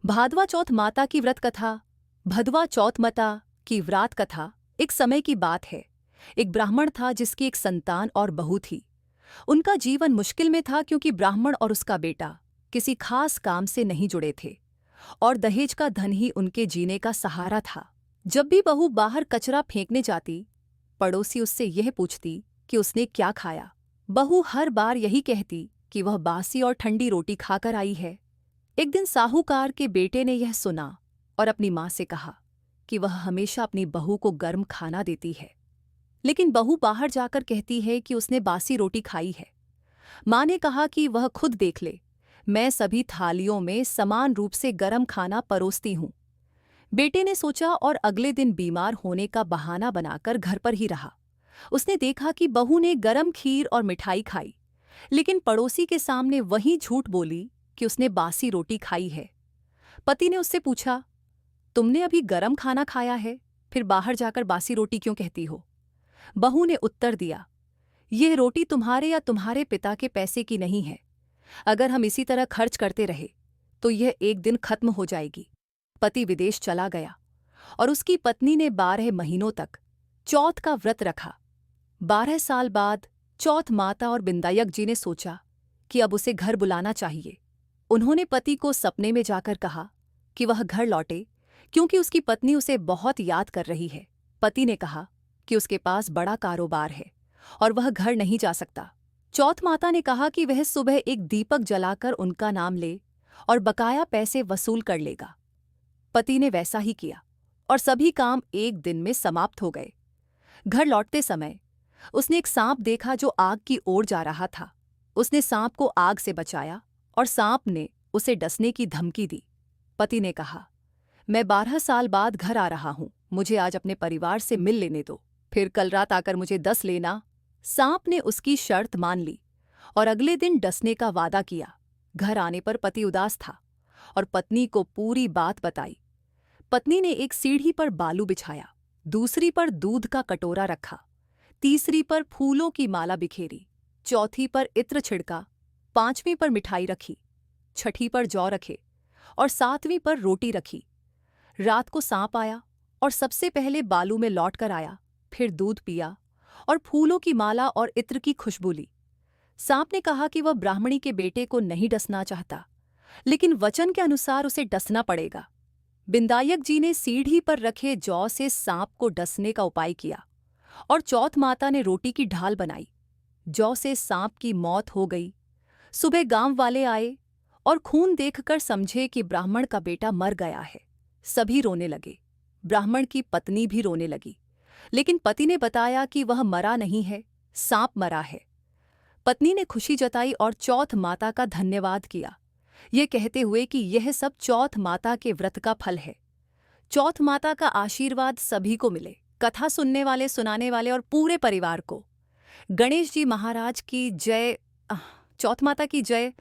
भादवा चौथ माता की व्रत कथा। भदवा चौथ माता की व्रत कथा एक समय की बात है। एक ब्राह्मण था जिसकी एक संतान और बहू थी। उनका जीवन मुश्किल में था क्योंकि ब्राह्मण और उसका बेटा किसी खास काम से नहीं जुड़े थे और दहेज का धन ही उनके जीने का सहारा था। जब भी बहू बाहर कचरा फेंकने जाती, पड़ोसी उससे यह पूछती कि उसने क्या खाया। बहू हर बार यही कहती कि वह बासी और ठंडी रोटी खाकर आई है। एक दिन साहूकार के बेटे ने यह सुना और अपनी माँ से कहा कि वह हमेशा अपनी बहू को गर्म खाना देती है, लेकिन बहू बाहर जाकर कहती है कि उसने बासी रोटी खाई है। माँ ने कहा कि वह खुद देख ले, मैं सभी थालियों में समान रूप से गर्म खाना परोसती हूँ। बेटे ने सोचा और अगले दिन बीमार होने का बहाना बनाकर घर पर ही रहा। उसने देखा कि बहू ने गरम खीर और मिठाई खाई, लेकिन पड़ोसी के सामने वही झूठ बोली कि उसने बासी रोटी खाई है। पति ने उससे पूछा, तुमने अभी गरम खाना खाया है, फिर बाहर जाकर बासी रोटी क्यों कहती हो? बहू ने उत्तर दिया, यह रोटी तुम्हारे या तुम्हारे पिता के पैसे की नहीं है। अगर हम इसी तरह खर्च करते रहे तो यह एक दिन खत्म हो जाएगी। पति विदेश चला गया और उसकी पत्नी ने 12 महीनों तक चौथ का व्रत रखा। 12 साल बाद चौथ माता और बिंदायक जी ने सोचा कि अब उसे घर बुलाना चाहिए। उन्होंने पति को सपने में जाकर कहा कि वह घर लौटे क्योंकि उसकी पत्नी उसे बहुत याद कर रही है। पति ने कहा कि उसके पास बड़ा कारोबार है और वह घर नहीं जा सकता। चौथ माता ने कहा कि वह सुबह एक दीपक जलाकर उनका नाम ले और बकाया पैसे वसूल कर लेगा। पति ने वैसा ही किया और सभी काम एक दिन में समाप्त हो गए। घर लौटते समय उसने एक सांप देखा जो आग की ओर जा रहा था। उसने सांप को आग से बचाया और सांप ने उसे डसने की धमकी दी। पति ने कहा, मैं 12 साल बाद घर आ रहा हूं, मुझे आज अपने परिवार से मिल लेने दो, फिर कल रात आकर मुझे डस लेना। सांप ने उसकी शर्त मान ली और अगले दिन डसने का वादा किया। घर आने पर पति उदास था और पत्नी को पूरी बात बताई। पत्नी ने एक सीढ़ी पर बालू बिछाया, दूसरी पर दूध का कटोरा रखा, तीसरी पर फूलों की माला बिखेरी, चौथी पर इत्र छिड़का, 5वीं पर मिठाई रखी, 6ठी पर जौ रखे और 7वीं पर रोटी रखी। रात को सांप आया और सबसे पहले बालू में लौट कर आया, फिर दूध पिया और फूलों की माला और इत्र की खुशबू ली। सांप ने कहा कि वह ब्राह्मणी के बेटे को नहीं डसना चाहता, लेकिन वचन के अनुसार उसे डसना पड़ेगा। बिंदायक जी ने सीढ़ी पर रखे जौ से सांप को डसने का उपाय किया और चौथ माता ने रोटी की ढाल बनाई। जौ से सांप की मौत हो गई। सुबह गांव वाले आए और खून देखकर समझे कि ब्राह्मण का बेटा मर गया है। सभी रोने लगे। ब्राह्मण की पत्नी भी रोने लगी, लेकिन पति ने बताया कि वह मरा नहीं है, सांप मरा है। पत्नी ने खुशी जताई और चौथ माता का धन्यवाद किया, ये कहते हुए कि यह सब चौथ माता के व्रत का फल है। चौथ माता का आशीर्वाद सभी को मिले, कथा सुनने वाले, सुनाने वाले और पूरे परिवार को। गणेश जी महाराज की जय। चौथ माता की जय।